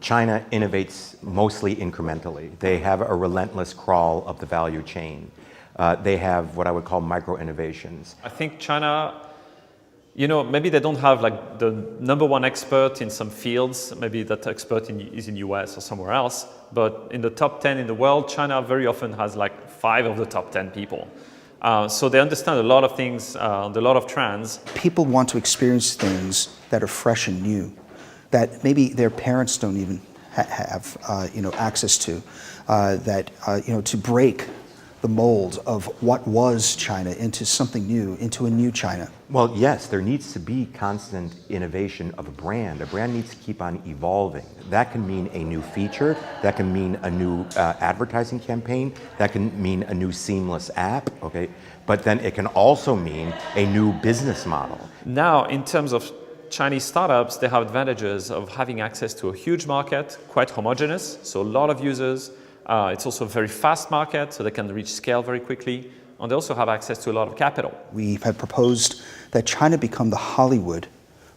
China innovates mostly incrementally. They have a relentless crawl up the value chain. They have what I would call micro-innovations. I think China, maybe they don't have like the number one expert in some fields. Maybe that expert is in US or somewhere else. But in the top 10 in the world, China very often has like 5 of the top 10 people. So they understand a lot of things, a lot of trends. People want to experience things that are fresh and new, that maybe their parents don't even have access to, to break the mold of what was China into something new, into a new China. Well, yes, there needs to be constant innovation of a brand. A brand needs to keep on evolving. That can mean a new feature, that can mean a new advertising campaign, that can mean a new seamless app, okay? But then it can also mean a new business model. Now, in terms of Chinese startups, they have advantages of having access to a huge market, quite homogeneous, so a lot of users. It's also a very fast market, so they can reach scale very quickly. And they also have access to a lot of capital. We have proposed that China become the Hollywood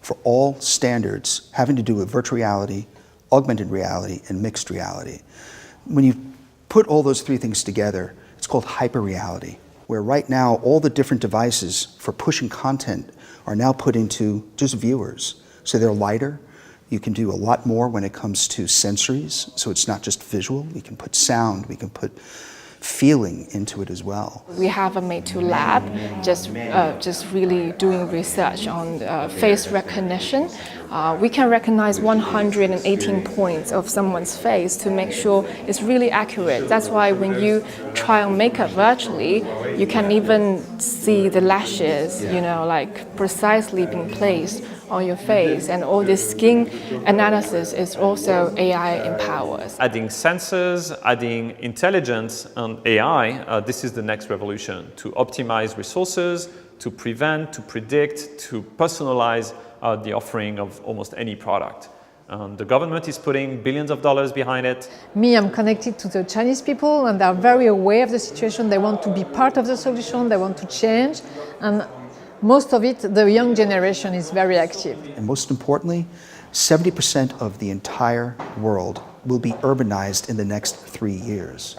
for all standards having to do with virtual reality, augmented reality, and mixed reality. When you put all those 3 things together, it's called hyperreality, where right now all the different devices for pushing content are now put into just viewers. So they're lighter. You can do a lot more when it comes to sensories, so it's not just visual. We can put sound, we can put feeling into it as well. We have a Meitu lab just really doing research on face recognition. We can recognize 118 points of someone's face to make sure it's really accurate. That's why when you try on makeup virtually, you can even see the lashes, like precisely being placed on your face, and all this skin analysis is also AI empowered. Adding sensors, adding intelligence and AI, this is the next revolution, to optimize resources, to prevent, to predict, to personalize the offering of almost any product. The government is putting billions of dollars behind it. I'm connected to the Chinese people, and they're very aware of the situation. They want to be part of the solution, they want to change. And most of it, the young generation is very active. And most importantly, 70% of the entire world will be urbanized in the next 3 years.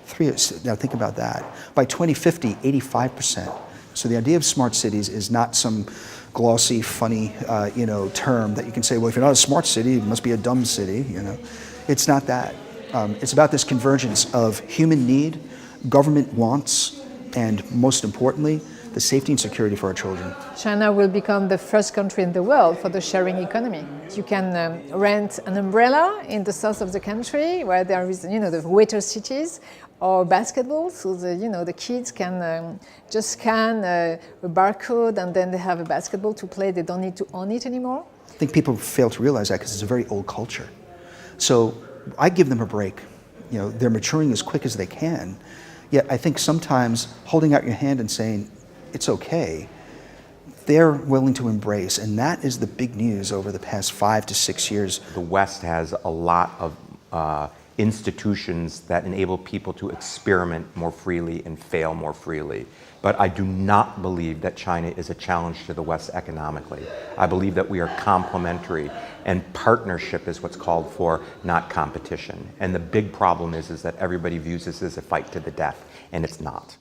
3 years. Now think about that. By 2050, 85%. So the idea of smart cities is not some glossy, funny, term that you can say, well, if you're not a smart city, it must be a dumb city. It's not that. It's about this convergence of human need, government wants, and most importantly, the safety and security for our children. China will become the first country in the world for the sharing economy. You can rent an umbrella in the south of the country where there is, the waiter cities, or basketball, so the kids can just scan a barcode and then they have a basketball to play. They don't need to own it anymore. I think people fail to realize that because it's a very old culture. So I give them a break. They're maturing as quick as they can. Yet I think sometimes holding out your hand and saying, it's okay, they're willing to embrace. And that is the big news over the past 5 to 6 years. The West has a lot of institutions that enable people to experiment more freely and fail more freely. But I do not believe that China is a challenge to the West economically. I believe that we are complementary, and partnership is what's called for, not competition. And the big problem is that everybody views this as a fight to the death, and it's not.